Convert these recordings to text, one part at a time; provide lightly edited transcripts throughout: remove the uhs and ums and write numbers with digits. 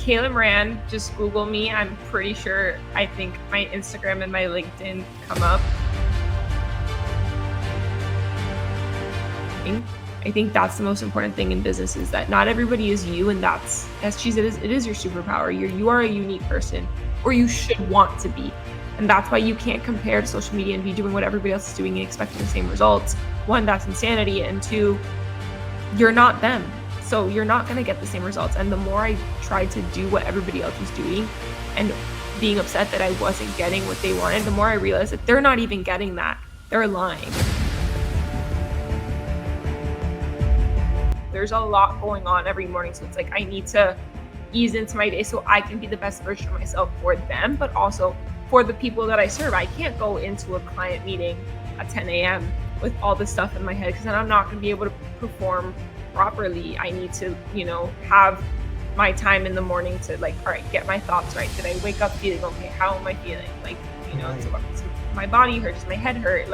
Kayla Moran, just Google me. I'm pretty sure, I think my Instagram and my LinkedIn come up. I think that's the most important thing in business, is that not everybody is you, and that's, as she said, it is your superpower. You are a unique person, or you should want to be. And that's why you can't compare to social media and be doing what everybody else is doing and expecting the same results. One, that's insanity. And two, you're not them. So you're not going to get the same results. And the more I tried to do what everybody else was doing and being upset that I wasn't getting what they wanted, the more I realized that they're not even getting that. They're lying. There's a lot going on every morning. So it's like, I need to ease into my day so I can be the best version of myself for them, but also for the people that I serve. I can't go into a client meeting at 10 a.m. with all this stuff in my head, because then I'm not going to be able to perform properly. I need to, have my time in the morning to all right, get my thoughts right. Did I wake up feeling okay? How am I feeling? It's my body hurts, my head hurt.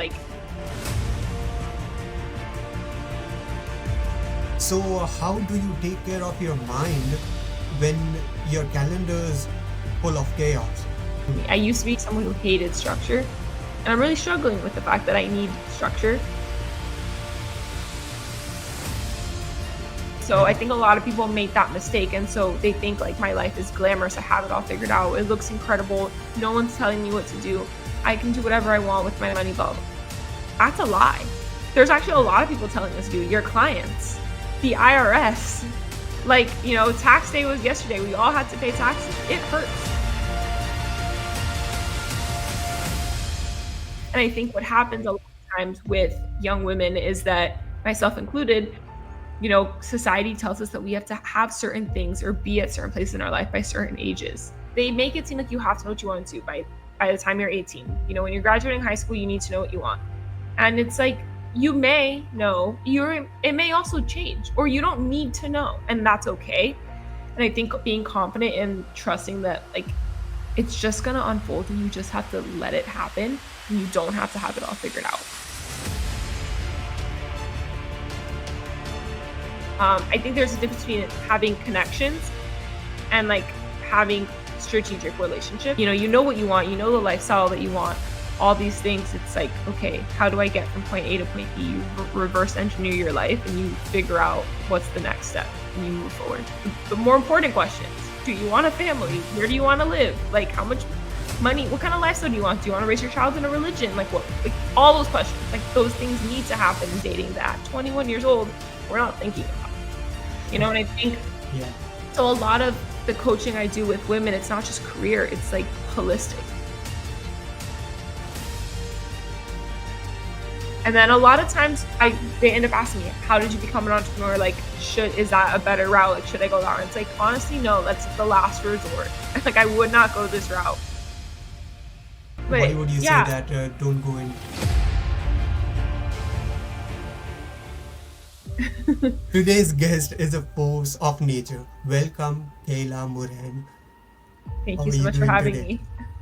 So how do you take care of your mind when your calendar is full of chaos? I used to be someone who hated structure, and I'm really struggling with the fact that I need structure. So I think a lot of people make that mistake, and so they think my life is glamorous. I have it all figured out. It looks incredible. No one's telling me what to do. I can do whatever I want with my money, blah. That's a lie. There's actually a lot of people telling us to do. Your clients, the IRS, tax day was yesterday. We all had to pay taxes. It hurts. And I think what happens a lot of times with young women is that, myself included, society tells us that we have to have certain things or be at certain places in our life by certain ages. They make it seem like you have to know what you want to by the time you're 18. When you're graduating high school, you need to know what you want. And it's like, you may know, it may also change, or you don't need to know, and that's okay. And I think being confident and trusting that it's just going to unfold, and you just have to let it happen, and you don't have to have it all figured out. I think there's a difference between having connections and having strategic relationship. You know what you want, the lifestyle that you want, all these things. It's okay, how do I get from point A to point B? You reverse engineer your life, and you figure out what's the next step, and you move forward. The more important questions: do you want a family? Where do you want to live? How much money? What kind of lifestyle do you want? Do you want to raise your child in a religion? All those questions. Those things need to happen in dating that 21 years old we're not thinking about. And I think so a lot of the coaching I do with women, it's not just career, it's holistic. And then a lot of times they end up asking me, how did you become an entrepreneur? Is that a better route? Should I go that route? It's honestly, no, that's the last resort. I would not go this route. But why would you say that don't go in? Today's guest is a force of nature. Welcome, Kayla Moran. Thank you so much for having me.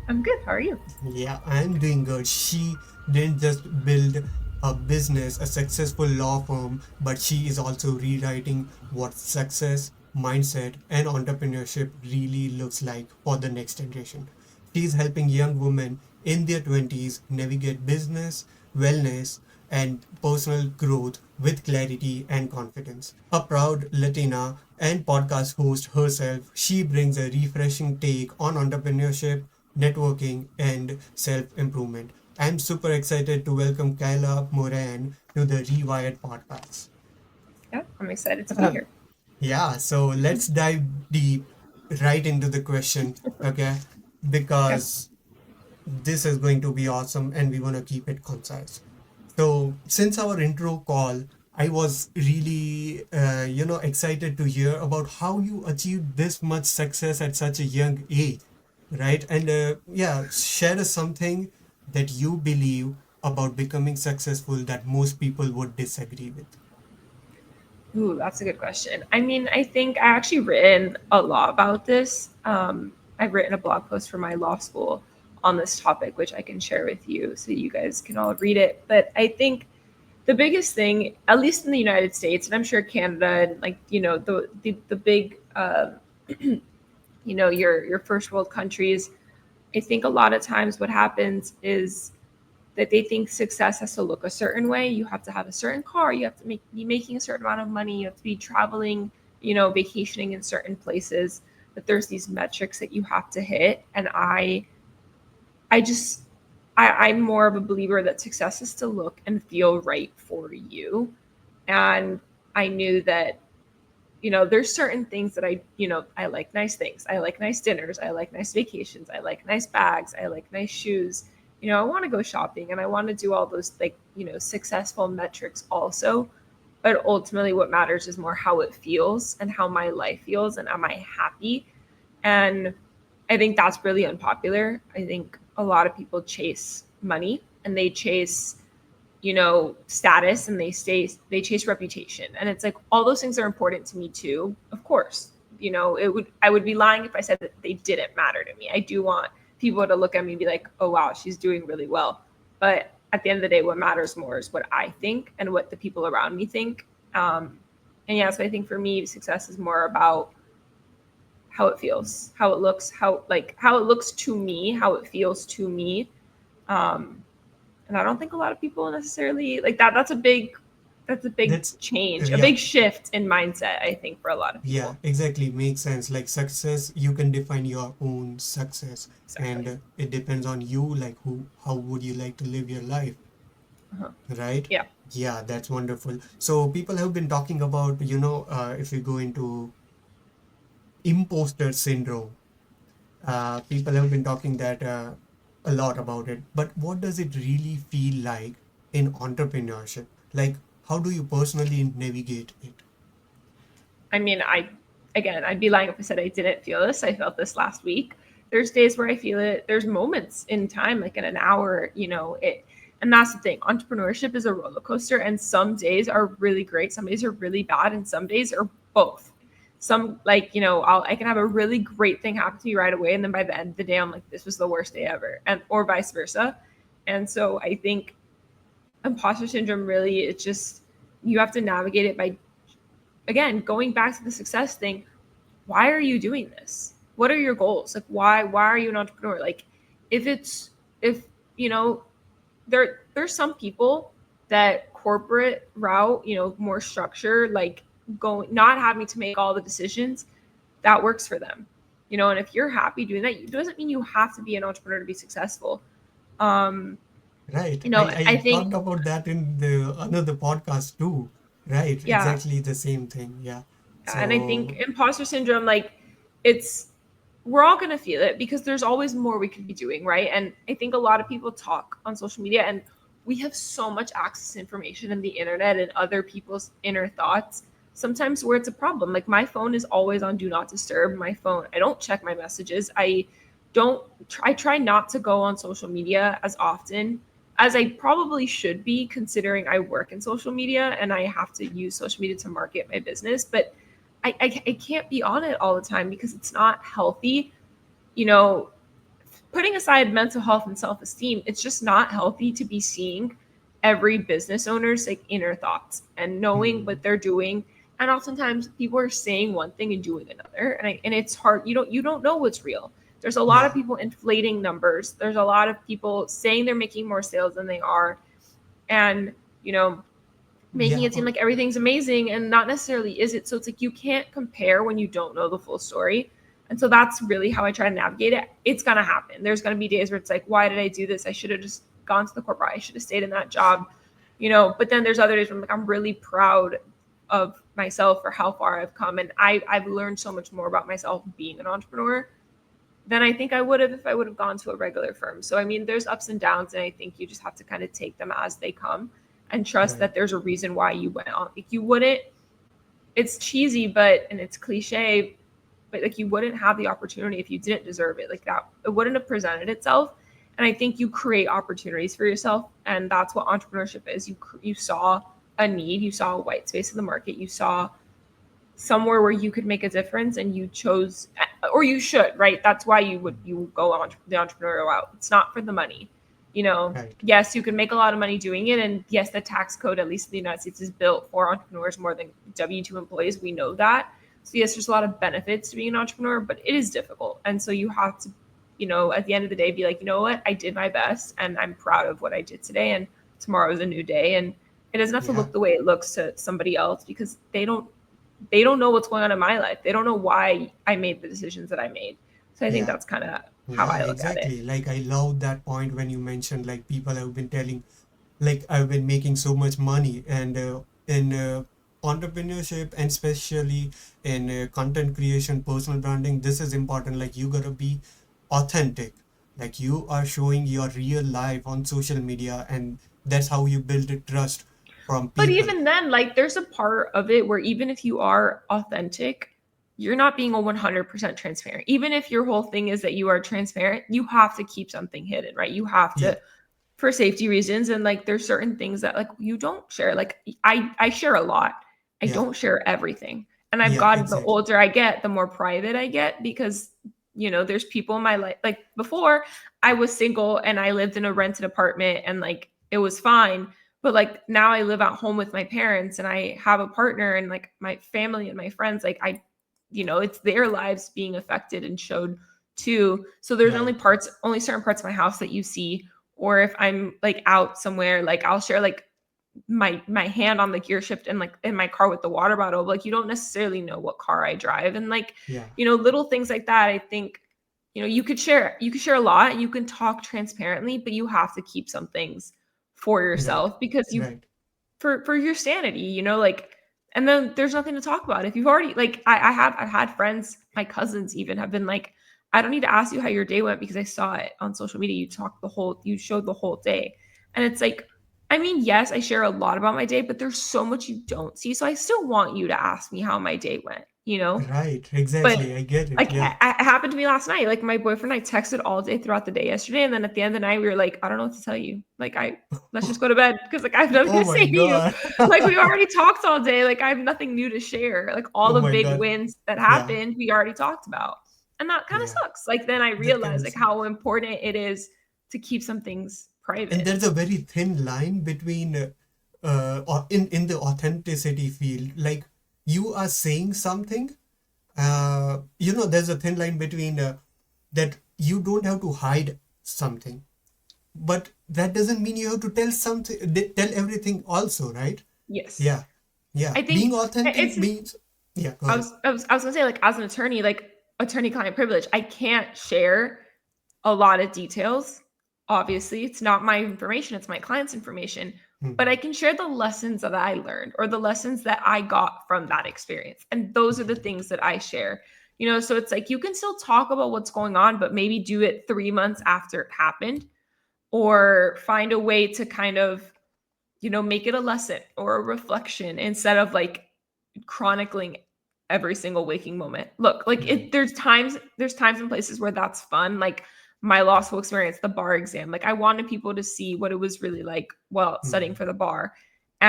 I'm good. How are you? Yeah, I'm doing good. She didn't just build a business, a successful law firm, but she is also rewriting what success, mindset, and entrepreneurship really looks like for the next generation. She's helping young women in their 20s navigate business, wellness, and personal growth with clarity and confidence. A proud Latina and podcast host herself, she brings a refreshing take on entrepreneurship, networking, and self improvement. I'm super excited to welcome Kayla Moran to the Rewired podcast. Yeah, I'm excited to be here. Yeah, so let's dive deep right into the question, okay? Because this is going to be awesome and we want to keep it concise. So, since our intro call, I was really, excited to hear about how you achieved this much success at such a young age, right? And share us something that you believe about becoming successful that most people would disagree with. Ooh, that's a good question. I think I actually written a lot about this. I've written a blog post for my law school on this topic, which I can share with you so you guys can all read it. But I think the biggest thing, at least in the United States, and I'm sure Canada and the big your first world countries. I think a lot of times what happens is that they think success has to look a certain way. You have to have a certain car, you have to be making a certain amount of money, you have to be traveling, vacationing in certain places. But there's these metrics that you have to hit. And I just I'm more of a believer that success is to look and feel right for you. And I knew that, there's certain things that I like nice things. I like nice dinners. I like nice vacations. I like nice bags. I like nice shoes. I want to go shopping and I want to do all those, like, successful metrics also. But ultimately what matters is more how it feels and how my life feels, and am I happy? And I think that's really unpopular. I think a lot of people chase money and they chase, status, and they chase reputation. And it's like, all those things are important to me too. Of course, I would be lying if I said that they didn't matter to me. I do want people to look at me and be like, oh wow, she's doing really well. But at the end of the day, what matters more is what I think and what the people around me think. And yeah, so I think for me, success is more about how it feels, how it looks, how it looks to me, how it feels to me. Um, and I don't think a lot of people necessarily like that. That's a big That's change, a yeah, big shift in mindset, I think, for a lot of yeah, people. exactly. Makes sense. Like success, you can define your own success, and Exactly. it depends on you. Like how would you like to live your life, Uh-huh. right? Yeah. Yeah, that's wonderful. So people have been talking about, if you go into imposter syndrome, people have been talking that a lot about it. But what does it really feel like in entrepreneurship? Like, how do you personally navigate it? I mean, I'd be lying if I said I didn't feel this. I felt this last week. There's days where I feel it. There's moments in time, like in an hour, and that's the thing. Entrepreneurship is a roller coaster, and some days are really great, some days are really bad, and some days are both. Some, like, I can have a really great thing happen to me right away, and then by the end of the day, I'm like, this was the worst day ever, and or vice versa. And so I think imposter syndrome really, it's just, you have to navigate it by, again, going back to the success thing. Why are you doing this? What are your goals? Like, why are you an entrepreneur? Like, if it's if you know there's some people that corporate route, more structure, like going, not having to make all the decisions, that works for them. And if you're happy doing that, it doesn't mean you have to be an entrepreneur to be successful. um Right. I I talked think, about that in the another podcast too. Right. yeah. Exactly the same thing. Yeah. And I think So, imposter syndrome, like, it's, we're all going to feel it because there's always more we could be doing, right? And I think a lot of people talk on social media, and we have so much access to information and the internet and other people's inner thoughts, sometimes where it's a problem. Like, my phone is always on do not disturb. My phone, I don't check my messages. I try not to go on social media as often as I probably should be, considering I work in social media and I have to use social media to market my business. But I can't be on it all the time because it's not healthy. You know, Putting aside mental health and self esteem, it's just not healthy to be seeing every business owner's, like, inner thoughts and knowing what hmm, they're doing. And oftentimes people are saying one thing and doing another, and it's hard. You don't know what's real. There's a lot of yeah. people inflating numbers. There's a lot of people saying they're making more sales than they are, and you know making Yeah. it seem like everything's amazing and not necessarily is it. So it's like, you can't compare when you don't know the full story. And so that's really how I try to navigate it. It's going to happen. There's going to be days where it's like, why did I do this? I should have just gone to the corporate. I should have stayed in that job. But then there's other days where I'm like, I'm really proud of myself for how far I've come. And I've learned so much more about myself being an entrepreneur than I think I would have if I would have gone to a regular firm. So, I mean, there's ups and downs, and I think you just have to kind of take them as they come and trust Right. that there's a reason why you went on. Like, you wouldn't, it's cheesy, and it's cliche, but like, you wouldn't have the opportunity if you didn't deserve it. Like, that, it wouldn't have presented itself. And I think you create opportunities for yourself. And that's what entrepreneurship is. You saw a need, you saw a white space in the market, you saw somewhere where you could make a difference, and you chose, or you should, right? That's why you go on the entrepreneurial route. It's not for the money. Right. Yes, you can make a lot of money doing it, and yes, the tax code, at least in the United States, is built for entrepreneurs more than W2 employees. We know that. So yes, there's a lot of benefits to being an entrepreneur, but it is difficult. And so you have to, at the end of the day, be like, you know what, I did my best and I'm proud of what I did today. And tomorrow is a new day. And it doesn't have to Yeah. look the way it looks to somebody else, because they don't know what's going on in my life. They don't know why I made the decisions that I made. So I think Yeah. that's kind of how Yeah, I look at it. exactly. Like I love that point when you mentioned like people have been telling like I've been making so much money, and in entrepreneurship and especially in content creation, personal branding, this is important. Like you gotta be authentic. Like you are showing your real life on social media, and that's how you build a trust from But people. even then, like, there's a part of it where even if you are authentic, you're not being a 100% transparent. Even if your whole thing is that you are transparent, you have to keep something hidden, right? You have Yeah, to, for safety reasons. And like, there's certain things that like you don't share. Like, I share a lot. I yeah, don't share everything. And I've yeah, gotten, the exactly. older I get, the more private I get, because there's people in my life. Like before, I was single and I lived in a rented apartment and like it was fine. But like now I live at home with my parents and I have a partner and like my family and my friends. Like it's their lives being affected and showed too. So there's Right, only certain parts of my house that you see. Or if I'm like out somewhere, like I'll share like my hand on the gear shift and like in my car with the water bottle. Like you don't necessarily know what car I drive. And like, yeah, little things like that, I think, you could share a lot and you can talk transparently, but you have to keep some things for right, yourself, because right, for your sanity, like, and then there's nothing to talk about. If you've already, like, I've had friends, my cousins even have been like, I don't need to ask you how your day went because I saw it on social media. You showed the whole day. And it's like, I mean, yes, I share a lot about my day, but there's so much you don't see. So I still want you to ask me how my day went. right, But exactly. I get it. like Yeah. it happened to me last night. Like my boyfriend and I texted all day throughout the day yesterday, and then at the end of the night, we were like, I don't know what to tell you. Like let's just go to bed because like I have nothing Oh to my say to you. God. Like we already talked all day. Like I have nothing new to share. Like all Oh the my big God. wins that Yeah, happened, we already talked about, and that kind of yeah. sucks. Like then I That kind realized of like sucks. how important it is to keep some things And private. there's a very thin line between in the authenticity field. Like you are saying something, there's a thin line between that you don't have to hide something, but that doesn't mean you have to tell something, tell everything also, right? Yes, Yeah, yeah. I Being think authentic it's means, yeah, go I ahead. was I was I was gonna say, like, as an attorney, like attorney-client privilege, I can't share a lot of details. Obviously, it's not my information, it's my client's information, but I Mhm. can share the lessons that I learned or the lessons that I got from that experience. And those are the Right, things that I share. So it's like you can still talk about what's going on, but maybe do it 3 months after it happened, or find a way to kind of, make it a lesson or a reflection instead of like chronicling every single waking moment. Look, like right, there's times and places where that's fun. Like my law school experience, the bar exam. Like I wanted people to see what it was really like while studying mhm, for the bar.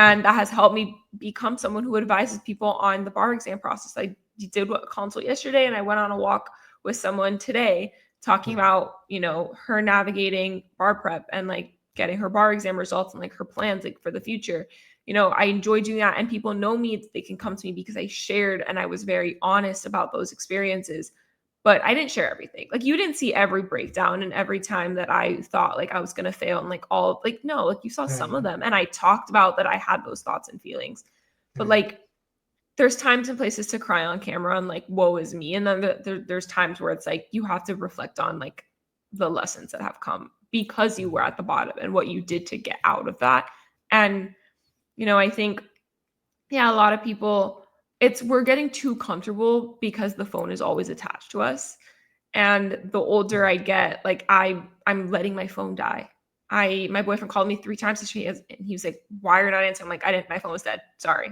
yeah, And that has helped me become someone who advises people on the bar exam process. I did a consult yesterday and I went on a walk with someone today talking right, about, her navigating bar prep and like getting her bar exam results and like her plans like for the future. I enjoy doing that, and people know me. They can come to me because I shared and I was very honest about those experiences. But I didn't share everything. Like you didn't see every breakdown and every time that I thought like I was gonna fail, and like all like no, like you saw some right, of them, and I talked about that I had those thoughts and feelings. But right, like there's times and places to cry on camera and like woe is me, and then there's times where it's like you have to reflect on like the lessons that have come because you were right, at the bottom and what you did to get out of that. And I think, yeah, a lot of people, we're getting too comfortable because the phone is always attached to us. And the older I right. get, like I'm letting my phone die. My boyfriend called me 3 times this week and he was like, "Why are you not answering?" I'm like, "I didn't. My phone was dead. Sorry."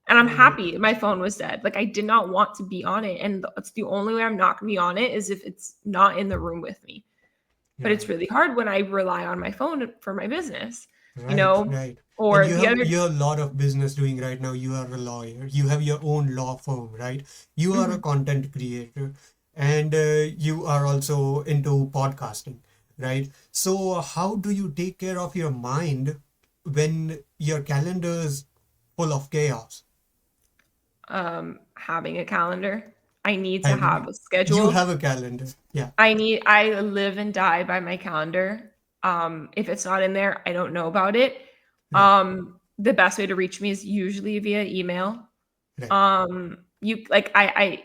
And I'm Oh my happy my gosh. phone was dead. Like I did not want to be on it, and it's the only way I'm not gonna be on it is if it's not in the room with me. But it's Right, really hard when I rely on my phone for my business, you right, know. right. And Or you the have other, a lot of business doing right now. You are a lawyer. You have your own law firm, right? You are a Mhm. content creator, and you are also into podcasting, right? So how do you take care of your mind when your calendar is full of chaos? having a calendar. I need to I mean, have a you schedule. have a calendar. Yeah. I live and die by my calendar. If it's not in there, I don't know about it. Right. The best way to reach me is usually via email. Right. You like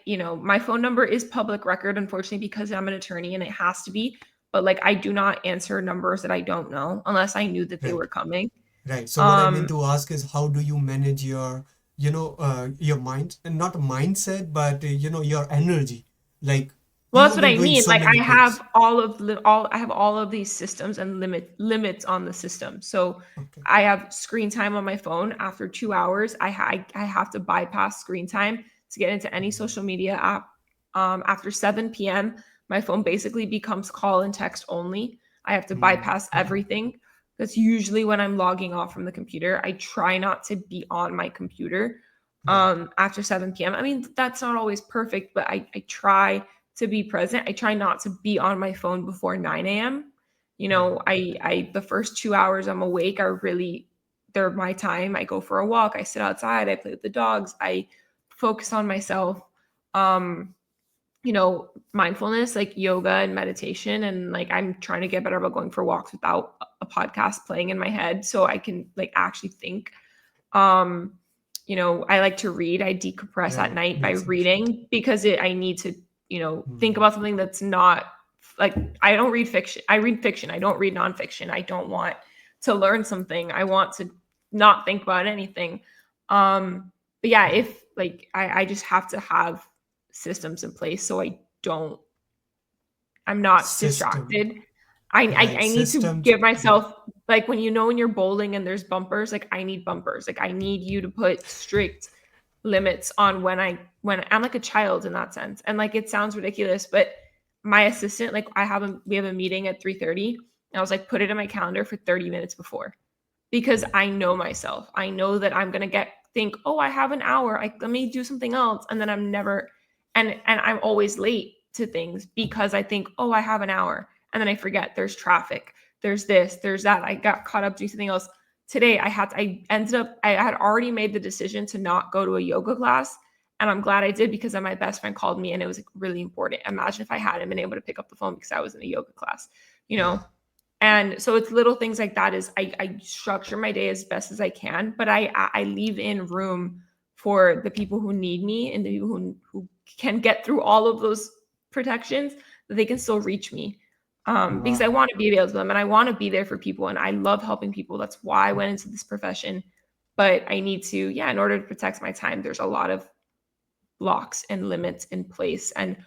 you know, my phone number is public record, unfortunately, because I'm an attorney and it has to be. But like, I do not answer numbers that I don't know unless I knew that they Right. were coming. Right. So what I meant Um, to ask is how do you manage your, your mind, and not mindset, but your energy. Like Well, you that's have what been I doing mean. so Like, many I things. have I have all of these systems and limits on the system. So Okay. I have screen time on my phone. After 2 hours, I have to bypass screen time to get into any social media app. After 7 p.m., my phone basically becomes call and text only. I have to Mm, bypass okay. everything. That's usually when I'm logging off from the computer. I try not to be on my computer Right. after 7 p.m. I mean, that's not always perfect, but I try to be present. I try not to be on my phone before 9 a.m. You Right. know, I the first 2 hours I'm awake are really, they're my time. I go for a walk, I sit outside, I play with the dogs, I focus on myself. Um, you know, mindfulness, like yoga and meditation. And like, I'm trying to get better about going for walks without a podcast playing in my head so I can like actually think. um, you know, I like to read. I decompress at Right. night by Makes sense. reading because I need to, you know, think Mm, about something that's not like, I don't read fiction. I read fiction. I don't read nonfiction. I don't want to learn something. I want to not think about anything. But yeah, right. if like I just have to have systems in place so I'm not System. distracted. Right. I need to Systems. give Yeah. myself, like, when you know when you're bowling and there's bumpers, like I need bumpers. Like I need you to put strict limits on when I'm like a child in that sense. And like, it sounds ridiculous, but my assistant, like, we have a meeting at 3:30 and I was like, put it in my calendar for 30 minutes before, because Right. I know myself. I know that I'm gonna think, oh, I have an hour. Let me do something else, and then I'm never, and I'm always late to things because I think, oh, I have an hour, and then I forget. There's traffic. There's this. There's that. I got caught up doing something else. Today, I ended up. I had already made the decision to not go to a yoga class, and I'm glad I did because then my best friend called me, and it was like really important. Imagine if I hadn't been able to pick up the phone because I was in a yoga class, you Yeah. know. And so it's little things like that. Is I structure my day as best as I can, but I leave in room for the people who need me and the people who can get through all of those protections, that they can still reach me. Because I Wow. want to be available to them and I want to be there for people and I love helping people. That's why I went into this profession. But I need to, yeah, in order to protect my time, there's a lot of blocks and limits in place. And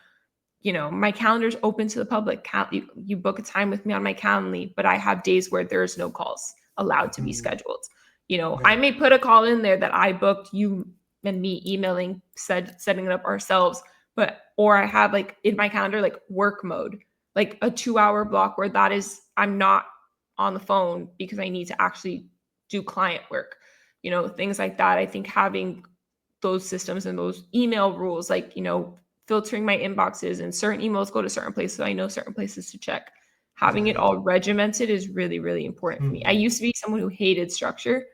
you know, my calendar's open to the public. You book a time with me on my Calendly, but I have days where there's no calls allowed to be Mm, scheduled. You know, I right. may put a call in there that I booked, you and me emailing, setting it up ourselves, but or I have like in my calendar like work mode, like a 2 hour block where that is, I'm not on the phone because I need to actually do client work. You know, things like that. I think having those systems and those email rules, like, you know, filtering my inboxes and certain emails go to certain places. So I know certain places to check. Having it Right. all regimented is really, really important for me. I Mm. used to be someone who hated structure.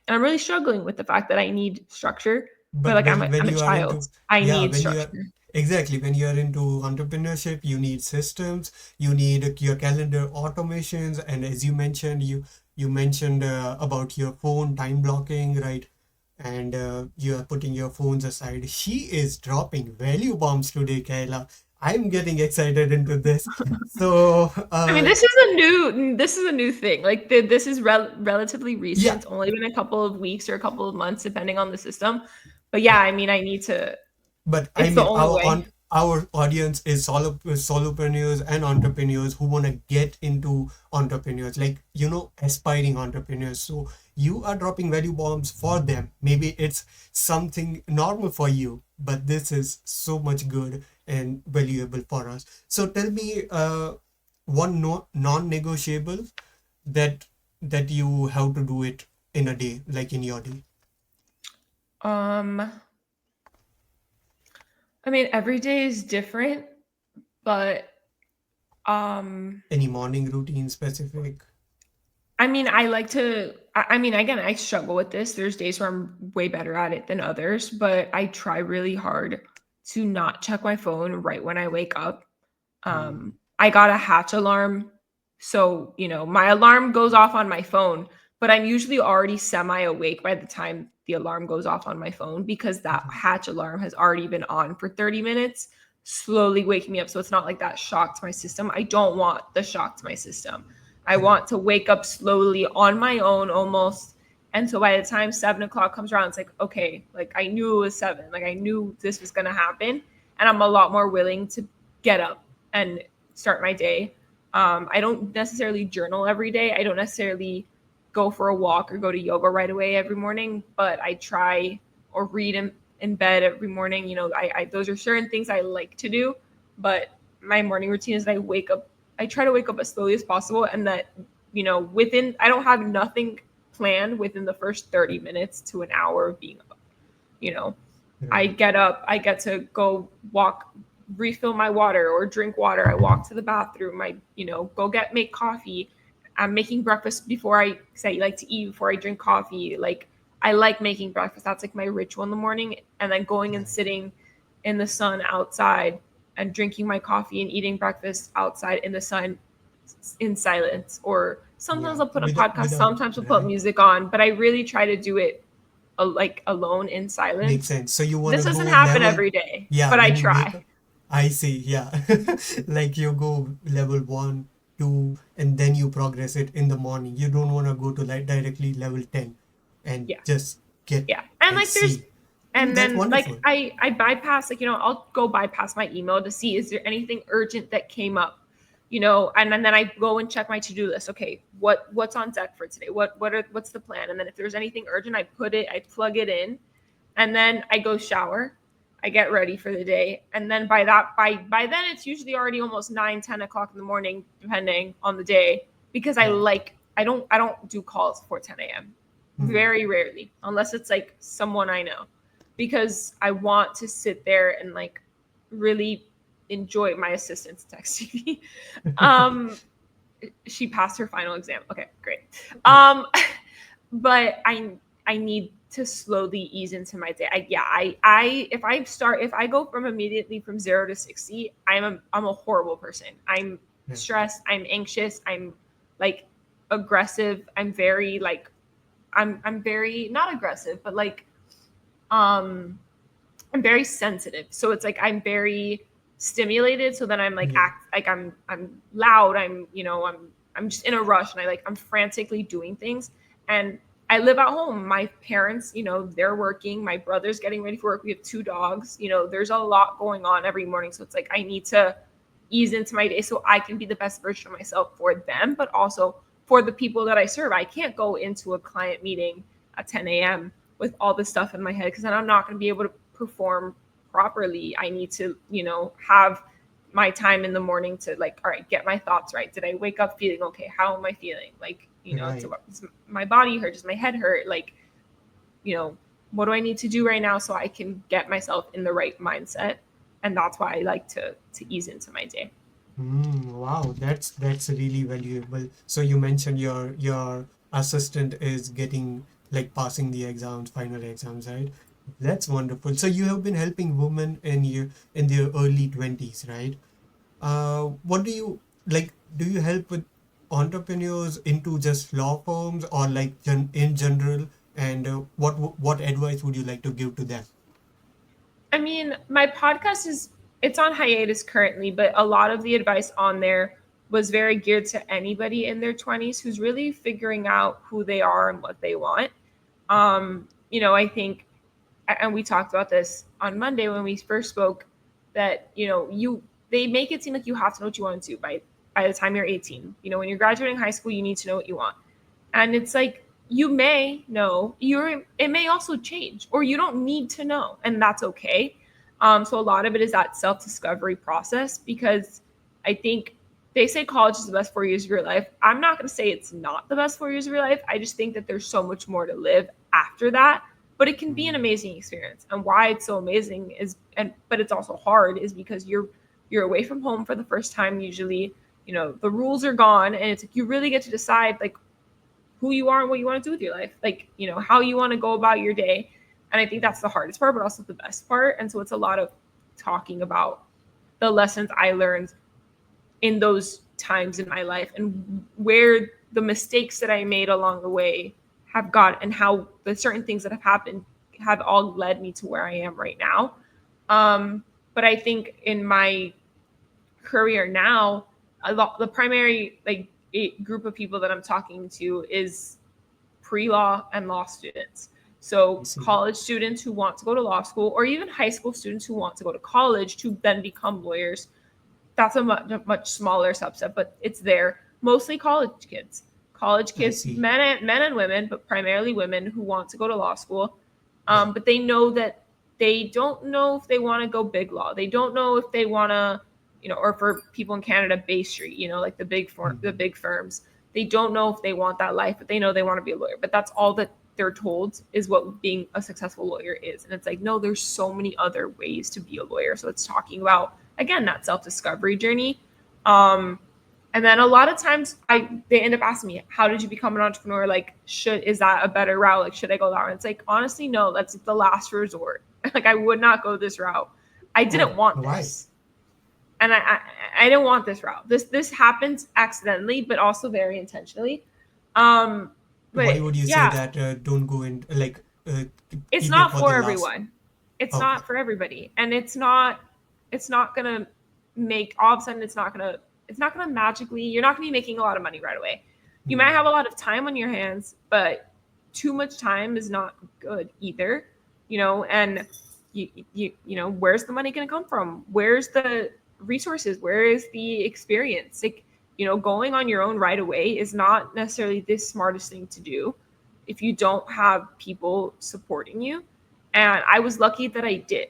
And I'm really struggling with the fact that I need structure, but But like when I'm a you are child. into, I yeah, need when you structure. are, exactly, when you are into entrepreneurship, you need systems, you need your calendar automations, and as you mentioned, you mentioned about your phone time blocking, right? And you are putting your phones aside. She is dropping value bombs today, Kayla. I'm getting excited into this. So, I mean, this is a new thing. Like this is relatively recent. yeah, It's only been a couple of weeks or a couple of months, depending on the system. But yeah, I mean, I need to. but I It's the mean, only way. our audience is solopreneurs and entrepreneurs who want to get into entrepreneurs, like aspiring entrepreneurs. So you are dropping value bombs for them. Maybe it's something normal for you, but this is so much good and valuable for us. So tell me, one non-negotiable that you have to do it in a day, like in your day. Um, I mean, every day is different, but um, Any morning routine specific? I mean, I like to. I mean, again, I struggle with this. There's days where I'm way better at it than others, but I try really hard to not check my phone right when I wake up. Hmm. I got a hatch alarm. So, my alarm goes off on my phone, but I'm usually already semi awake by the time the alarm goes off on my phone because that Okay. hatch alarm has already been on for 30 minutes, slowly waking me up. So it's not like that shock to my system. I don't want the shock to my system. I Correct. want to wake up slowly on my own almost. And so by the time 7 o'clock comes around, it's like, okay, like I knew it was seven. Like I knew this was going to happen. And I'm a lot more willing to get up and start my day. I don't necessarily journal every day. I don't necessarily go for a walk or go to yoga right away every morning, but I try or read in bed every morning. I those are certain things I like to do, but my morning routine is that I wake up. I try to wake up as slowly as possible, and that within I don't have nothing planned within the first 30 minutes to an hour of being up. You know, I Right. get up, I get to go walk, refill my water or drink water. I walk to the bathroom. Go make coffee. I'm making breakfast before I say like to eat before I drink coffee. Like I like making breakfast. That's like my ritual in the morning. And then going and Right. sitting in the sun outside and drinking my coffee and eating breakfast outside in the sun in silence. Or sometimes Yeah. I'll put a podcast, Without, sometimes I'll put right. music on, but I really try to do it like alone in Makes silence. sense. So you want This to doesn't go happen level, every day, yeah, but I when you wake try. up. I see, yeah. Like you go level one, two, and then you progress it in the morning. You don't want to go to like directly level 10 and Yeah. just get Yeah. And like like there's see. and That's then like wonderful. I bypass, like, I'll go bypass my email to see is there anything urgent that came up. And then I go and check my to-do list. Okay, what's on deck for today? What's the plan? And then if there's anything urgent, I plug it in, and then I go shower. I get ready for the day, and then by then it's usually already almost 9, 10 o'clock in the morning, depending on the day, because Right. I don't do calls before 10 a.m. Hmm. Very rarely, unless it's like someone I know, because I want to sit there and like really enjoy my assistant's texting me. um, she passed her final exam. Okay, great. Oh, Um, but I need to slowly ease into my day. If I go from immediately from 0 to 60, I'm a horrible person. I'm right. stressed. I'm anxious. I'm like aggressive. I'm very not aggressive, but like um I'm very sensitive. So it's like I'm very stimulated. So then I'm like Yeah. act like I'm loud. I'm just in a rush, and I'm frantically doing things. And I live at home. My parents, they're working. My brother's getting ready for work. We have two dogs. There's a lot going on every morning. So it's like I need to ease into my day so I can be the best version of myself for them, but also for the people that I serve. I can't go into a client meeting at 10 a.m. with all this stuff in my head, because then I'm not going to be able to perform properly. I need to, have my time in the morning to like, all right, get my thoughts right. Did I wake up feeling okay? How am I feeling? Like, Right. does my body hurt? Does my head hurt? Like, you know, what do I need to do right now so I can get myself in the right mindset? And that's why I like to ease into my day. Wow, that's really valuable. So you mentioned your assistant is getting like passing the exams, final exams, right? That's wonderful. So you have been helping women in their early 20s, right? What do you like? Do you help with entrepreneurs into just law firms or like in general? And what advice would you like to give to them? I mean, my podcast it's on hiatus currently, but a lot of the advice on there was very geared to anybody in their 20s who's really figuring out who they are and what they want. I think, and we talked about this on Monday when we first spoke, that they make it seem like you have to know what you want to do by the time you're 18. When you're graduating high school, you need to know what you want. And it's like you may know, it may also change, or you don't need to know, and that's okay. So a lot of it is that self-discovery process, because I think they say college is the best 4 years of your life. I'm not going to say it's not the best 4 years of your life. I just think that there's so much more to live after that, but it can be an Mm, amazing experience. And why it's so amazing but it's also hard, is because you're away from home for the first time usually. The rules are gone, and it's like you really get to decide like who you are and what you want to do with your life, like, how you want to go about your day. And I think that's the hardest part, but also the best part. And so it's a lot of talking about the lessons I learned in those times in my life and where the mistakes that I made along the way have got, and how the certain things that have happened have all led me to where I am right now. But I think in my career now, the primary group of people that I'm talking to is pre-law and law students. I So see. college students who want to go to law school, or even high school students who want to go to college to then become lawyers. That's a much smaller subset, but it's there. Mostly college kids. College I kids, see. men and women, but primarily women who want to go to law school. Yeah. But they know that they don't know if they want to go big law. They don't know if they want to, or for people in Canada, Bay Street, like the Mhm. big firms. They don't know if they want that life, but they know they want to be a lawyer. But that's all that they're told is what being a successful lawyer is. And it's like, no, there's so many other ways to be a lawyer. So it's talking about, again, that self-discovery journey. Um, and then a lot of times they end up asking me, how did you become an entrepreneur? Like, is that a better route? Like, should I go that route? It's like, honestly, no, that's the last resort. Like, I would not go this route. I didn't Oh, want why? this. And I didn't want this route. This happens accidentally, but also very intentionally. Um, but Why would you say yeah, that don't go in, like, it's keep it not for the for last? everyone. It's Okay. not for everybody. And it's not gonna make all of a sudden it's not gonna magically, you're not gonna be making a lot of money right away. You might have Hmm. a lot of time on your hands, but too much time is not good either. And where's the money gonna come from? Where's the resources? Where is the experience? Like, going on your own right away is not necessarily the smartest thing to do if you don't have people supporting you. And I was lucky that I did.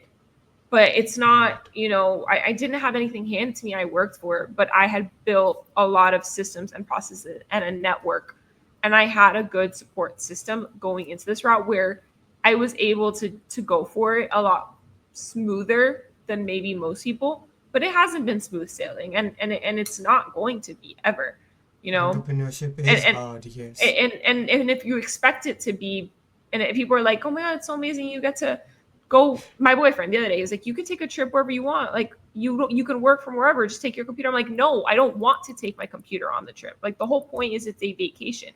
But it's not, Right. I didn't have anything handed to me. I worked for it, but I had built a lot of systems and processes and a network. And I had a good support system going into this route where I was able to go for it a lot smoother than maybe most people. But it hasn't been smooth sailing, and it's not going to be ever, you know Entrepreneurship and is and hard, yes. and if you expect it to be, and if people are like, oh my god, it's so amazing, you get to go. My boyfriend the other day was like, you can take a trip wherever you want, like you can work from wherever, just take your computer. I'm like, no, I don't want to take my computer on the trip. Like, the whole point is it's a vacation.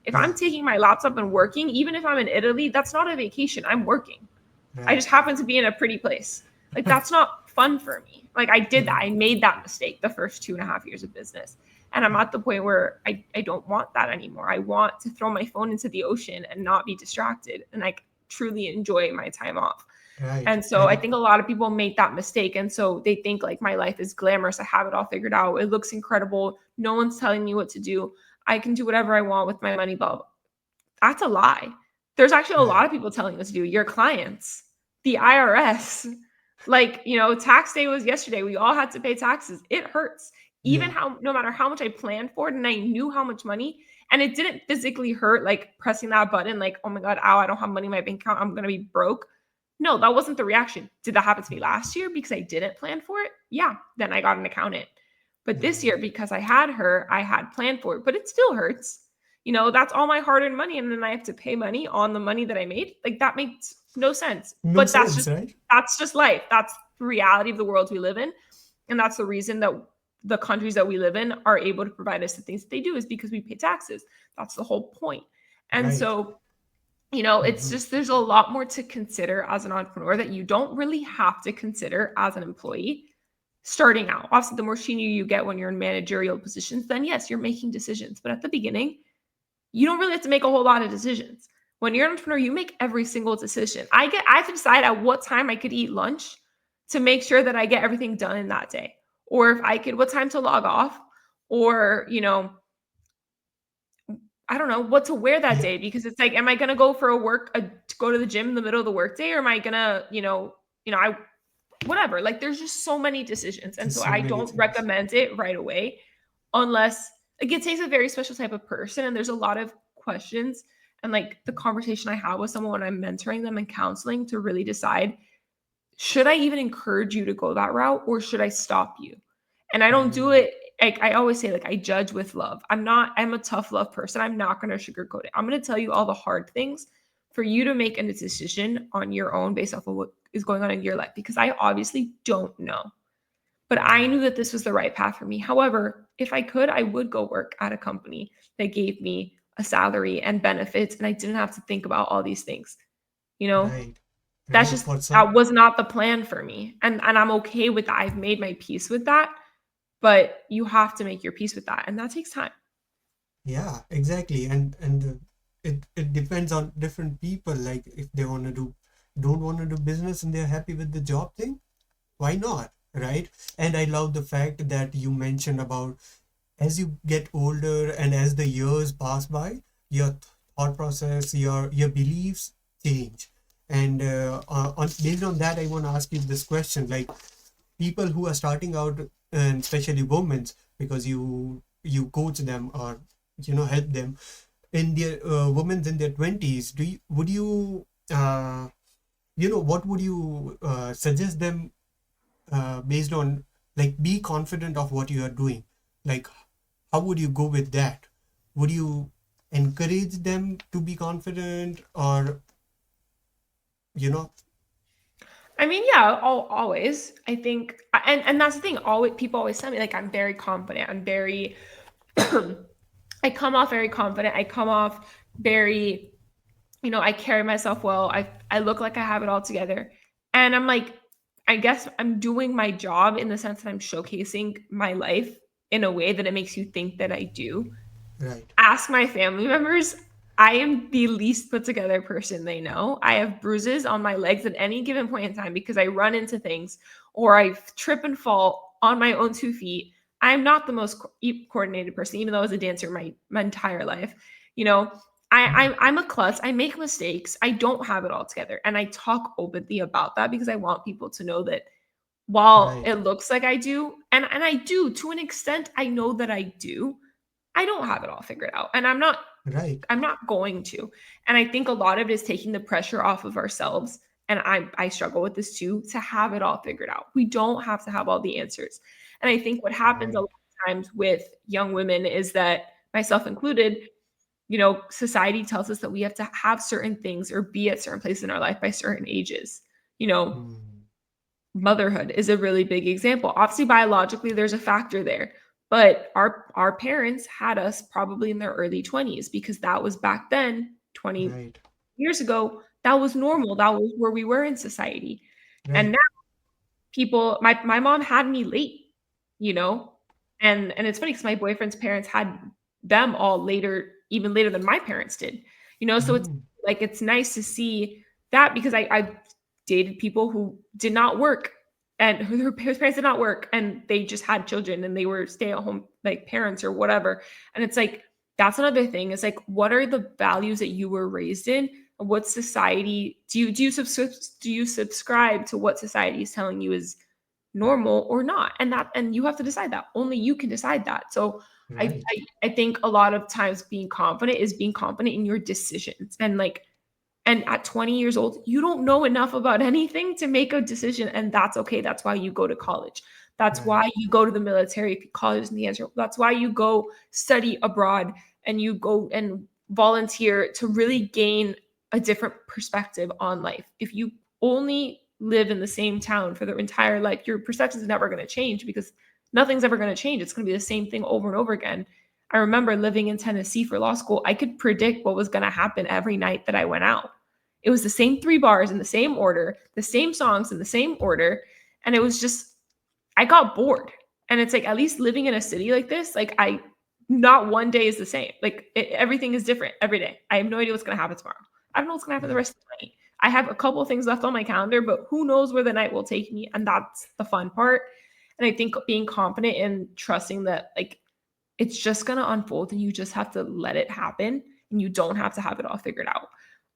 If I'm Yeah. taking my laptop and working, even if I'm in Italy, that's not a vacation. I'm working. I just Right. happen to be in a pretty place. Like, that's not fun for me. Like, I did that. Right. I made that mistake the first 2.5 years of business. And I'm at the point where I don't want that anymore. I want to throw my phone into the ocean and not be distracted and like truly enjoy my time off. Right. And so I And think a lot of people make that mistake. And so they think like, my life is glamorous. I have it all figured out. It looks incredible. No one's telling me what to do. I can do whatever I want with my money, blah, blah. That's a lie. There's actually a lot right. of people telling us to do. Your clients, the IRS. Like, tax day was yesterday. We all had to pay taxes. It hurts. Even Yeah. how, no matter how much I planned for it and I knew how much money, and it didn't physically hurt, like pressing that button, like, oh my God, ow, I don't have money in my bank account. I'm going to be broke. No, that wasn't the reaction. Did that happen to me last year because I didn't plan for it? Yeah. Then I got an accountant. But this year, Right. because I had her, I had planned for it, but it still hurts. That's all my hard-earned money, and then I have to pay money on the money that I made. Like, that makes no sense. No But sense, right? that's just life. That's the reality of the world we live in. And that's the reason that the countries that we live in are able to provide us the things that they do, is because we pay taxes. That's the whole point. And Right. so, it's Hmm. just, there's a lot more to consider as an entrepreneur that you don't really have to consider as an employee starting out. Obviously, the more senior you get when you're in managerial positions, then yes, you're making decisions. But at the beginning, you don't really have to make a whole lot of decisions. When you're an entrepreneur, you make every single decision. I have to decide at what time I could eat lunch to make sure that I get everything done in that day. Or if I could, what time to log off, or, I don't know what to wear that Yeah. day, because it's like, am I going to go for to go to the gym in the middle of the workday, or am I going to, I whatever. Like, there's just so many decisions. And There's so so I many don't things. recommend it right away, unless, like, it takes a very special type of person. And there's a lot of questions and like the conversation I have with someone when I'm mentoring them and counseling to really decide, should I even encourage you to go that route, or should I stop you? And I don't do Mm. it I always say, like, I judge with love. I'm a tough love person. I'm not going to sugarcoat it. I'm going to tell you all the hard things for you to make a decision on your own based off of what is going on in your life, because I obviously don't know. But I Right. knew that this was the right path for me. However, if I could, I would go work at a company that gave me a salary and benefits, and I didn't have to think about all these things. You know, Right. that's Right. just, For some. that was not the plan for me. And I'm okay with that. I've made my peace with that, but you have to make your peace with that. And that takes time. Yeah, exactly. And it depends on different people. Like if they want to do don't want to do business and they're happy with the job thing, why not? Right? And I love the fact that you mentioned about as you get older and as the years pass by, your thought process, your beliefs change. And based on that, I want to ask you this question: like people who are starting out, and especially women, because you coach them or help them in their women in their 20s. Do you would you what would you suggest them based on, like, be confident of what you are doing, like how would you go with that? Would you encourage them to be confident, or you know I mean, yeah, always. I think, and that's the thing. Always, people always tell me, like, I'm very confident. I'm very, I come off very confident. I come off very, I carry myself well. I look like I have it all together. And I'm like, I guess I'm doing my job in the sense that I'm showcasing my life in a way that it makes you think that I do. right, Ask my family members. I am the least put together person they know. I have bruises on my legs at any given point in time because I run into things or I trip and fall on my own 2 feet. I'm not the most coordinated person, even though I was a dancer my entire life. You know, I'm a klutz. I make mistakes. I don't have it all together, and I talk openly about that because I want people to know that while right, it looks like I do, and I do to an extent, I know that I do. I don't have it all figured out, and right, I'm not going to. And I think a lot of it is taking the pressure off of ourselves. And I struggle with this too, to have it all figured out. We don't have to have all the answers. And I think what happens a lot right, of times with young women is that, myself included, society tells us that we have to have certain things or be at certain places in our life by certain ages. You know, mm, motherhood is a really big example. Obviously, biologically, there's a factor there, but our parents had us probably in their early 20s because that was back then, 20 right, years ago. That was normal. That was where we were in society. And right, people, my mom had me late, you know and it's funny because my boyfriend's parents had them all later, even later than my parents did. So it's mm, like, it's nice to see that, because I've dated people who did not work, and whose parents did not work, and they just had children and they were stay-at-home, like, parents or whatever. And it's like, that's another thing, is like, what are the values that you were raised in? What society do you subscribe to? What society is telling you is normal or not? And you have to decide that. Only you can decide that. So I, right, I I think a lot of times being confident is being confident in your decisions. And at 20 years old, you don't know enough about anything to make a decision, and that's okay. That's why you go to college. That's right, why you go to the military if college isn't the answer. That's why you go study abroad and you go and volunteer to really gain a different perspective on life. If you only live in the same town for their entire life, your perception is never going to change, because nothing's ever going to change. It's going to be the same thing over and over again. I remember living in Tennessee for law school. I could predict what was going to happen every night that I went out. It was the same three bars in the same order, the same songs in the same order. And it was just, I got bored. And it's like, at least living in a city like this, like, not one day is the same. Like, everything is different every day. I have no idea what's going to happen tomorrow. I don't know what's going to happen the right, rest of the night. I have a couple of things left on my calendar, but who knows where the night will take me. And that's the fun part. And I think being confident and trusting that, like, it's just going to unfold and you just have to let it happen, and you don't have to have it all figured out.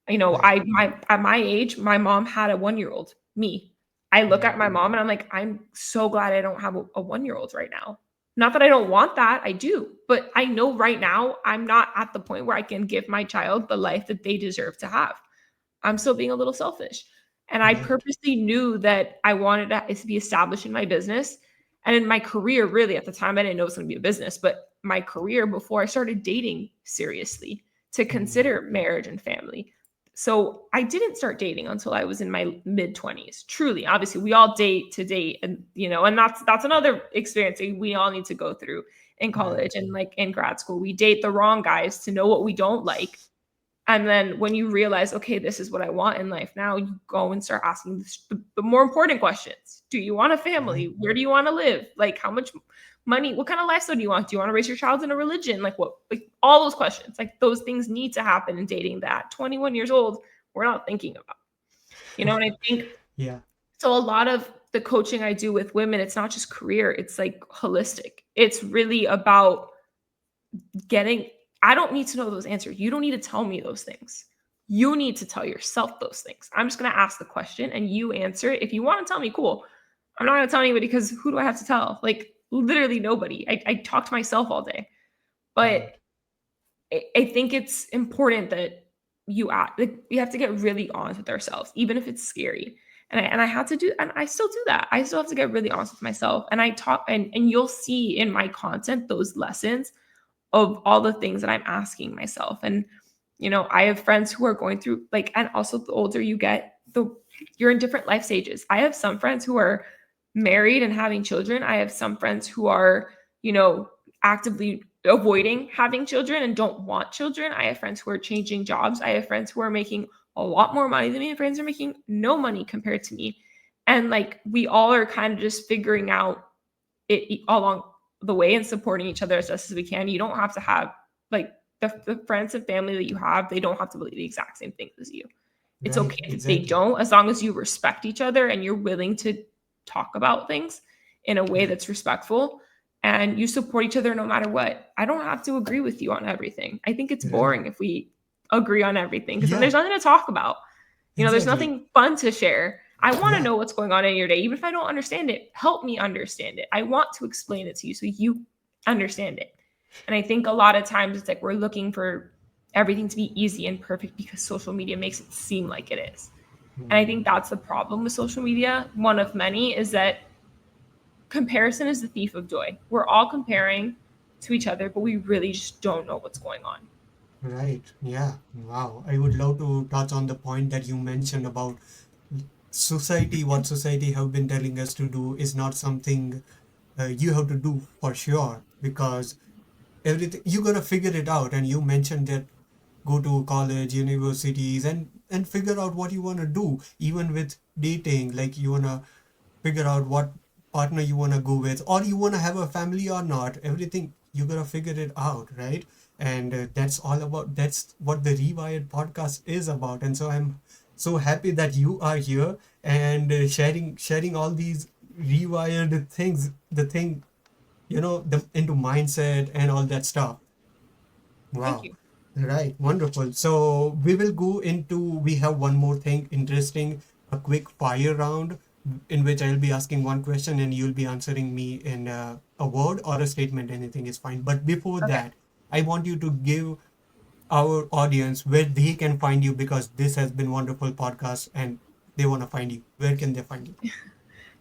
right, At my age, my mom had a 1 year old, me. I look at mm, my mom and I'm like, I'm so glad I don't have a 1 year old right now. Not that I don't want that, I do, but I know right now I'm not at the point where I can give my child the life that they deserve to have. I'm still being a little selfish. And I right, purposely knew that I wanted to be established in my business. And in my career, really at the time, I didn't know it was going to be a business, but my career before I started dating seriously to Mm, consider marriage and family. So I didn't start dating until I was in my mid 20s. Truly, obviously, we all date to date, and and that's another experience that we all need to go through in right. college and like in grad school. We date the wrong guys to know what we don't like, and then when you realize, okay, this is what I want in life, now you go and start asking the more important questions. Do you want a Right. family? Where do you want to live? Like, how much money? What kind of lifestyle do you want? Do you want to raise your child in a religion? Like, what? Like, all those questions. Like, those things need to happen in dating that 21 years old, we're not thinking about. And I think Yeah. so. A lot of the coaching I do with women, it's not just career, it's like holistic. It's really about getting I don't need to know those answers. You don't need to tell me those things. You need to tell yourself those things. I'm just going to ask the question and you answer it. If you want to tell me, cool. I'm not going to tell anybody because who do I have to tell? Like literally nobody. I talk to myself all day. But Right. I think it's important that we have to get really honest with ourselves, even if it's scary. And I had to do, and I still do that. I still have to get really honest with myself. And I talk, and you'll see in my content those lessons of all the things that I'm asking myself. And, I have friends who are going through like, and also the older you get, you're in different life stages. I have some friends who are married and having children. I have some friends who are, actively avoiding having children and don't want children. I have friends who are changing jobs. I have friends who are making a lot more money than me, and friends are making no money compared to me. And like we all are kind of just figuring out it along the way and supporting each other as best as we can. You don't have to have like the friends and family that you have, they don't have to believe the exact same things as you. It's Right. okay if they Exactly. don't, as long as you respect each other and you're willing to talk about things in a way Right. that's respectful and you support each other no matter what. I don't have to agree with you on everything. I think it's Right. boring if we agree on everything because then Yeah. there's nothing to talk about. There's Exactly. nothing fun to share. I want to Yeah. know what's going on in your day. Even if I don't understand it, help me understand it. I want to explain it to you so you understand it. And I think a lot of times it's like we're looking for everything to be easy and perfect because social media makes it seem like it is. And I think Mm, that's the problem with social media. One of many is that comparison is the thief of joy. We're all comparing to each other, but we really just don't know what's going on. right. Yeah. Wow. I would love to touch on the point that you mentioned about society. What society have been telling us to do is not something you have to do for sure, because everything you gotta figure it out. And you mentioned that go to college, universities, and figure out what you want to do. Even with dating, like you wanna figure out what partner you want to go with, or you want to have a family or not. Everything you gotta figure it out, right? And that's all about, that's what the Rewired podcast is about. And so I'm so happy that you are here and sharing all these rewired things, the thing, the into mindset and all that stuff. Thank Wow. you. Right. Wonderful. So we will go into, we have one more thing interesting, a quick fire round in which I'll be asking one question and you'll be answering me in a word or a statement. Anything is fine. But before Okay. that, I want you to give our audience where they can find you, because this has been wonderful podcast and they want to find you. Where can they find you?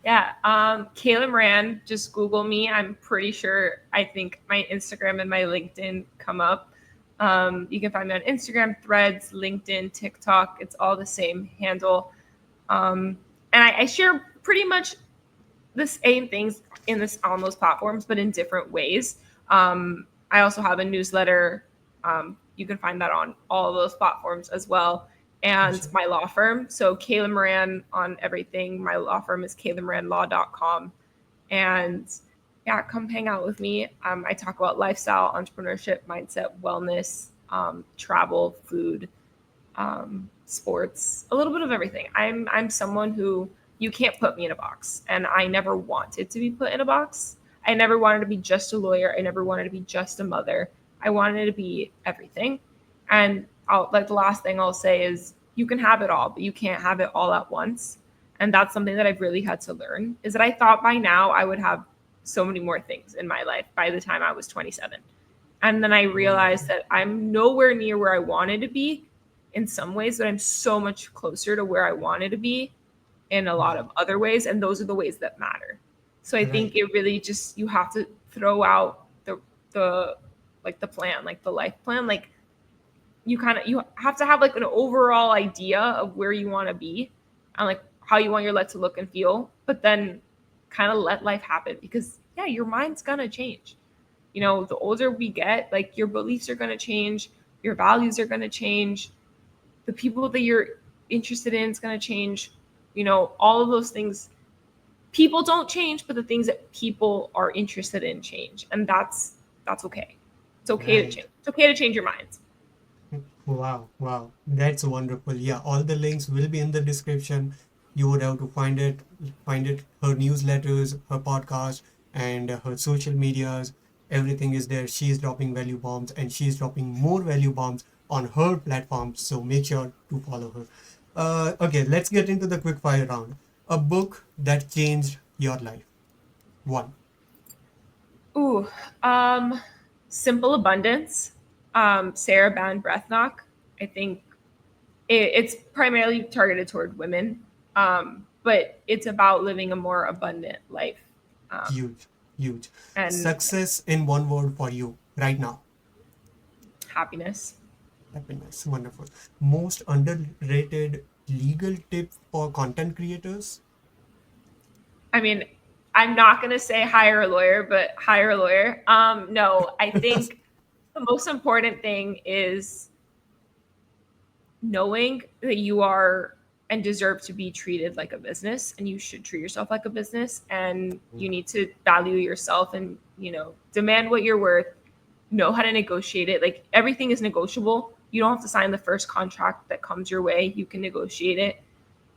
Yeah. Kayla Moran, just Google me. I'm pretty sure I think my Instagram and my LinkedIn come up. You can find me on Instagram, Threads, LinkedIn, TikTok. It's all the same handle. And I share pretty much the same things in this on those platforms, but in different ways. I also have a newsletter. You can find that on all of those platforms as well. And Awesome. my law firm. So Kayla Moran on everything. My law firm is kaylamoranlaw.com. And yeah, come hang out with me. I talk about lifestyle, entrepreneurship, mindset, wellness, travel, food, sports, a little bit of everything. I'm someone who you can't put me in a box, and I never wanted to be put in a box. I never wanted to be just a lawyer. I never wanted to be just a mother. I wanted to be everything. And like the last thing I'll say is you can have it all, but you can't have it all at once. And that's something that I've really had to learn is that I thought by now I would have so many more things in my life by the time I was 27. And then I realized Wonderful. that I'm nowhere near where I wanted to be in some ways, but I'm so much closer to where I wanted to be in a lot of Wow. other ways. And those are the ways that matter. So I think Right. it really just, you have to throw out the like the plan, like the life plan. Like you have to have like an overall idea of where you want to be and like how you want your life to look and feel, but then kind of let life happen, because yeah, your mind's gonna change. The older we get, like your beliefs are gonna change, your values are gonna change, the people that you're interested in is gonna change. All of those things. People don't change, but the things that people are interested in change, and that's okay. It's okay to Right. change. It's okay to change your minds. Wow, wow. That's wonderful. Yeah, all the links will be in the description. You would have to find it, her newsletters, her podcast, and her social medias. Everything is there. She's dropping value bombs and she's dropping more value bombs on her platform. So make sure to follow her. Okay, let's get into the quick fire round. A book that changed your life. One. Ooh, um, Simple Abundance, Sarah Ban Breathnock. I think it's primarily targeted toward women, but it's about living a more abundant life, um, Huge, huge. and Success in one word for you right now. happiness. Happiness, wonderful. Most underrated legal tip for content creators? I mean, I'm not gonna say hire a lawyer, but hire a lawyer. No, I think the most important thing is knowing that you are and deserve to be treated like a business, and you should treat yourself like a business, and you need to value yourself and demand what you're worth, know how to negotiate it. Like everything is negotiable. You don't have to sign the first contract that comes your way. You can negotiate it.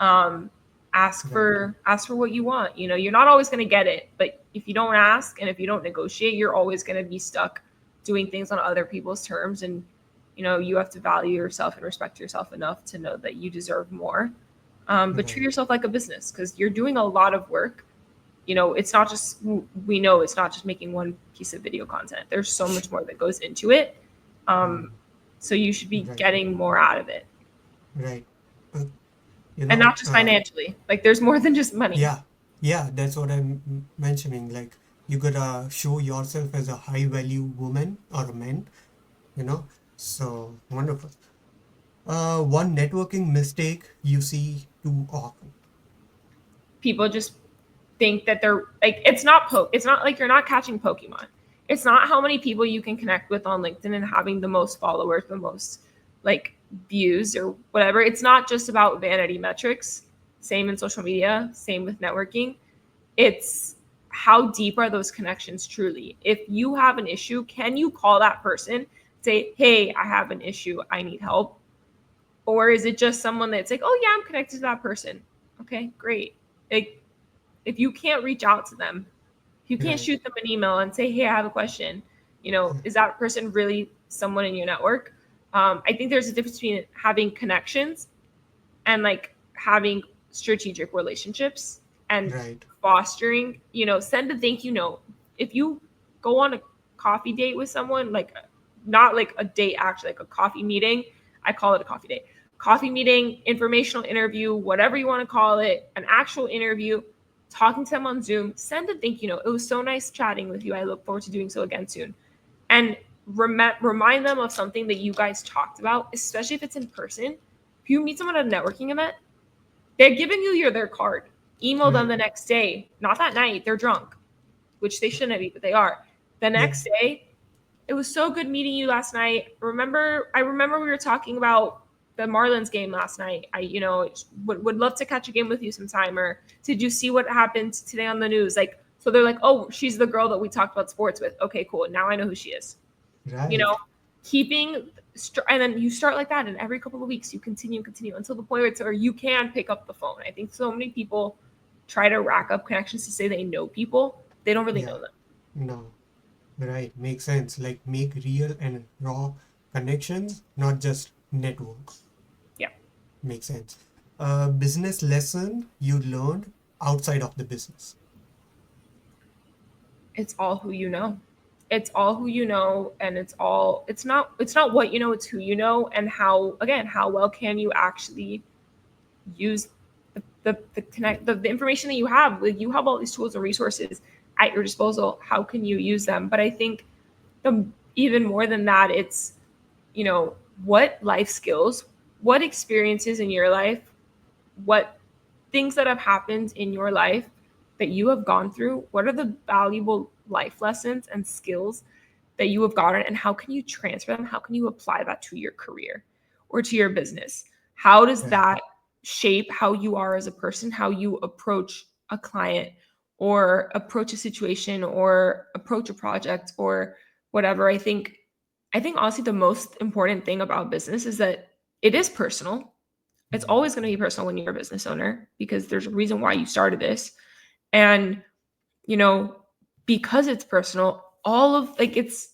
um, ask Right, for ask for what you want. You're not always going to get it, but if you don't ask and if you don't negotiate, you're always going to be stuck doing things on other people's terms. And you have to value yourself and respect yourself enough to know that you deserve more. But treat right, yourself like a business, because you're doing a lot of work. It's not just, we know it's not just making one piece of video content. There's so much more that goes into it. um, so you should be right, getting more out of it, right. Uh, you and know, not just financially. Like there's more than just money. yeah, yeah, that's what I'm mentioning. Like, you gotta show yourself as a high value woman or a man, you know? So, wonderful. One networking mistake you see too often. People just think that they're like, it's not like you're not catching Pokemon. It's not how many people you can connect with on LinkedIn and having the most followers, the most like views or whatever. It's not just about vanity metrics. Same in social media, same with networking. It's how deep are those connections truly? If you have an issue, can you call that person, say, hey, I have an issue, I need help? Or is it just someone that's like, oh yeah, I'm connected to that person? Okay, great. Like, if you can't reach out to them, if you can't Right, shoot them an email and say, hey, I have a question, is that person really someone in your network? I think there's a difference between having connections and like having strategic relationships and right, fostering. Send a thank you note. If you go on a coffee date with someone, like not like a date, actually like a coffee meeting, I call it a coffee date, coffee meeting, informational interview, whatever you want to call it, an actual interview, talking to them on Zoom, send a thank you note. It was so nice chatting with you, I look forward to doing so again soon. And remind them of something that you guys talked about, especially if it's in person. If you meet someone at a networking event, they're giving you their card. Email them right. the next day, not that night. They're drunk, which they shouldn't be, but they are. The Yeah, next day, it was so good meeting you last night. I remember we were talking about the Marlins game last night. I, would love to catch a game with you sometime. Or did you see what happened today on the news? Like, so they're like, oh, she's the girl that we talked about sports with. Okay, cool. Now I know who she is. You know, right. keeping, and then you start like that, and every couple of weeks you continue until the point where you can pick up the phone. I think so many people try to rack up connections to say they know people. They don't really Yeah, know them. no, right. Makes sense. Like, make real and raw connections, not just networks. Yeah. Makes sense. A business lesson you learned outside of the business. It's all who you know. It's all who you know, and it's not what you know, it's who you know, and how, again, how well can you actually use the information that you have. Like, you have all these tools and resources at your disposal. How can you use them? But I think the even more than that, it's, what life skills, what experiences in your life, what things that have happened in your life that you have gone through, what are the valuable life lessons and skills that you have gotten, and how can you transfer them? How can you apply that to your career or to your business? How does Right. that shape how you are as a person, how you approach a client or approach a situation or approach a project or whatever? I think honestly the most important thing about business is that it is personal. It's always going to be personal when you're a business owner, because there's a reason why you started this. And, you know, because it's personal, all of like it's,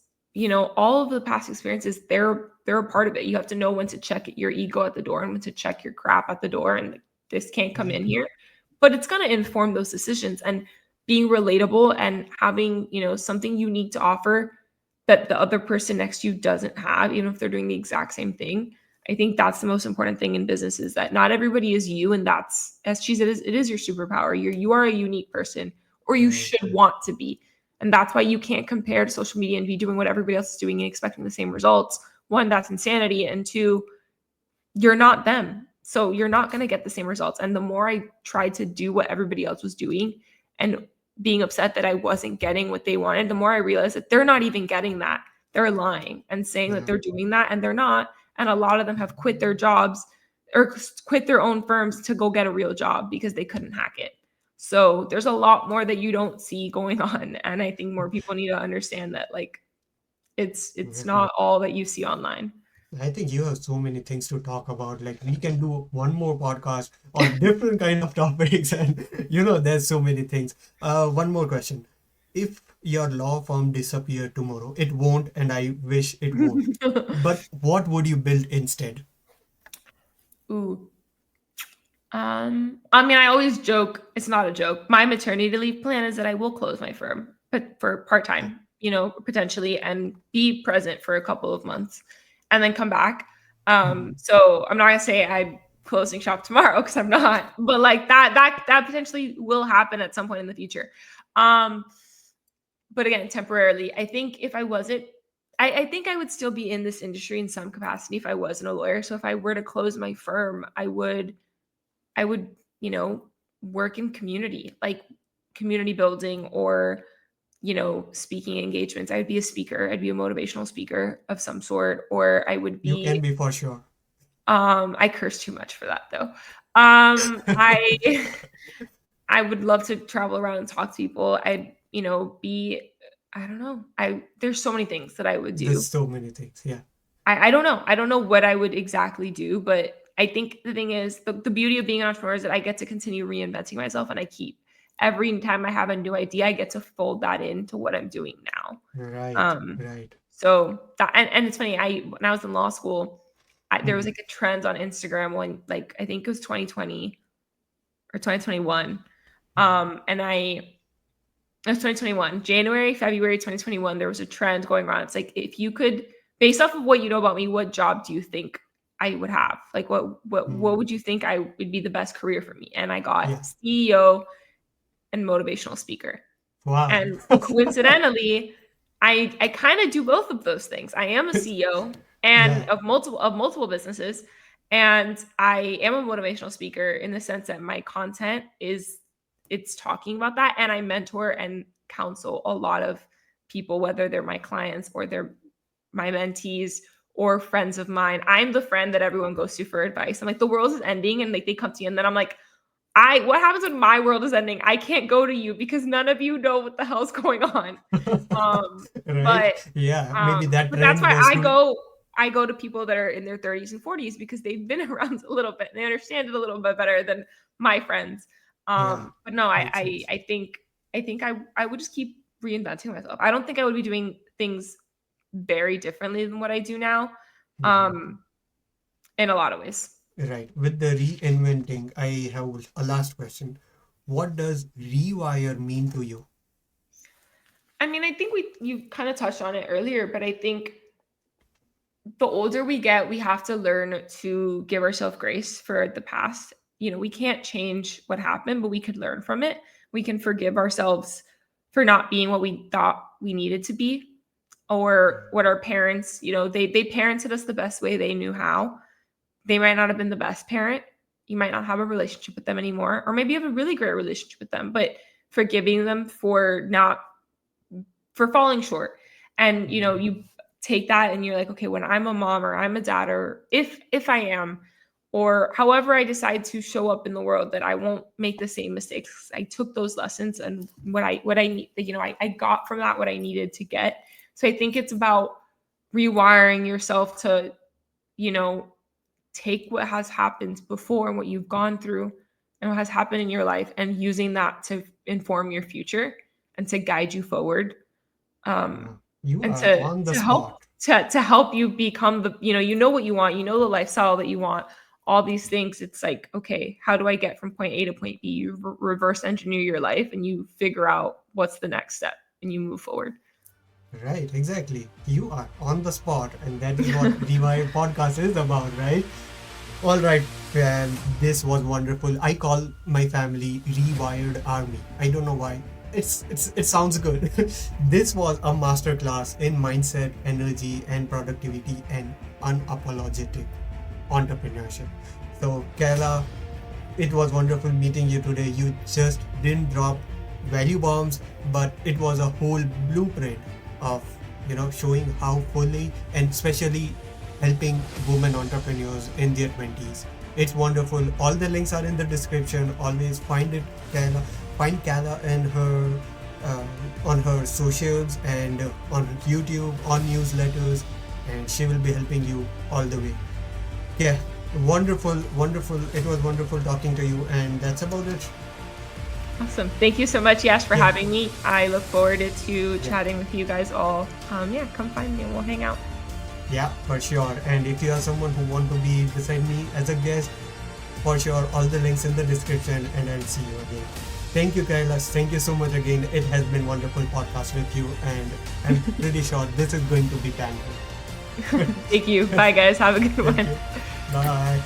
all of the past experiences, they're a part of it. You have to know when to check your ego at the door and when to check your crap at the door, and this can't come in Right. here. But it's going to inform those decisions, and being relatable and having, something unique to offer that the other person next to you doesn't have, even if they're doing the exact same thing. I think that's the most important thing in business, is that not everybody is you, and that's, as she said, it is your superpower. You are a unique person, or you Right. should want to be. And that's why you can't compare to social media and be doing what everybody else is doing and expecting the same results. One, that's insanity, and two, you're not them. So you're not going to get the same results. And the more I tried to do what everybody else was doing and being upset that I wasn't getting what they wanted, the more I realized that they're not even getting that. They're lying and saying that Yeah. they're doing that, and they're not. And a lot of them have quit their jobs or quit their own firms to go get a real job because they couldn't hack it. So there's a lot more that you don't see going on. And I think more people need to understand that, like, it's Right. not all that you see online. I think you have so many things to talk about. Like we can do one more podcast on different kind of topics, and there's so many things. One more question: if your law firm disappear tomorrow, it won't, and I wish it won't. But what would you build instead? Ooh. I mean, I always joke, it's not a joke. My maternity leave plan is that I will close my firm, but for Yeah. part-time, potentially, and be present for a couple of months and then come back. Mhm. So I'm not gonna say I'm closing shop tomorrow, because I'm not, but like that potentially will happen at some point in the future. Um, but again, temporarily. I think if I wasn't, I think I would still be in this industry in some capacity if I wasn't a lawyer. So if I were to close my firm, I would, work in community, like community building, or, speaking engagements. I would be a speaker. I'd be a motivational speaker of some sort, or I would You be, can be for sure. I curse too much for that though. I I would love to travel around and talk to people. I'd, be, I don't know. There's so many things that I would do. There's so many things. Yeah. I don't know. I don't know what I would exactly do, but I think the thing is, the beauty of being an entrepreneur is that I get to continue reinventing myself, and I keep, every time I have a new idea, I get to fold that into what I'm doing now. Right. Um, Right. so that, and it's funny, when I was in law school, there was Mhm. like a trend on Instagram when, like, I think it was 2020 or 2021. And it was 2021, January, February 2021. There was a trend going around. It's like, if you could, based off of what you know about me, what job do you think I would have? Like, what Mhm. would you think I would be the best career for me? And I got Yeah. CEO and motivational speaker. Wow. And coincidentally, I kind of do both of those things. I am a CEO and Yeah. of multiple businesses, and I am a motivational speaker in the sense that my content is, it's talking about that, and I mentor and counsel a lot of people, whether they're my clients or they're my mentees or friends of mine. I'm the friend that everyone goes to for advice. I'm like, the world is ending, and like they come to me, and then I'm like, what happens when my world is ending? I can't go to you because none of you know what the hell's going on. Um, Right. but Yeah. Maybe that but that's trend why was I to. go I go to people that are in their 30s and 40s, because they've been around a little bit and they understand it a little bit better than my friends. Yeah. But no, I Makes I, sense. I think I would just keep reinventing myself. I don't think I would be doing things very differently than what I do now. Mhm. Um, in a lot of ways. Right. With the reinventing, I have a last question. What does rewire mean to you? I mean, I think you kind of touched on it earlier, but I think the older we get, we have to learn to give ourselves grace for the past. we can't change what happened, but we could learn from it. We can forgive ourselves for not being what we thought we needed to be, or what our parents, they parented us the best way they knew how. They might not have been the best parent. You might not have a relationship with them anymore, or maybe you have a really great relationship with them, but forgiving them for falling short. And you take that and you're like, okay, when I'm a mom or I'm a dad, or if I am, or however I decide to show up in the world, that I won't make the same mistakes. I took those lessons, and what I need, I got from that what I needed to get. So I think it's about rewiring yourself to, take what has happened before and what you've gone through and what has happened in your life, and using that to inform your future and to guide you forward, You and are on the to help spot. to help you become the, what you want, the lifestyle that you want, all these things. It's like, okay, how do I get from point A to point B? You reverse engineer your life, and you figure out what's the next step, and you move forward. Right, exactly. You are on the spot, and that is what Rewired podcast is about, right? All right, and this was wonderful. I call my family Rewired Army. I don't know why. It sounds good. This was a masterclass in mindset, energy, and productivity, and unapologetic entrepreneurship. So, Kayla, it was wonderful meeting you today. You just didn't drop value bombs, but it was a whole blueprint of showing how fully, and especially helping women entrepreneurs in their 20s. It's wonderful. All the links are in the description. Always find Kayla and her on her socials, and on YouTube, on newsletters, and she will be helping you all the way. Yeah, wonderful. It was wonderful talking to you, and that's about it. Awesome. Thank you so much, Yash, for Yeah. having me. I look forward to Yeah. chatting with you guys all. Come find me and we'll hang out. Yeah, for sure. And if you are someone who want to be beside me as a guest, for sure, all the links in the description, and I'll see you again. Thank you, Kailash. Thank you so much again. It has been wonderful podcast with you, and I'm pretty sure this is going to be painful. Thank you. Bye, guys. Have a good Thank one. you. Bye.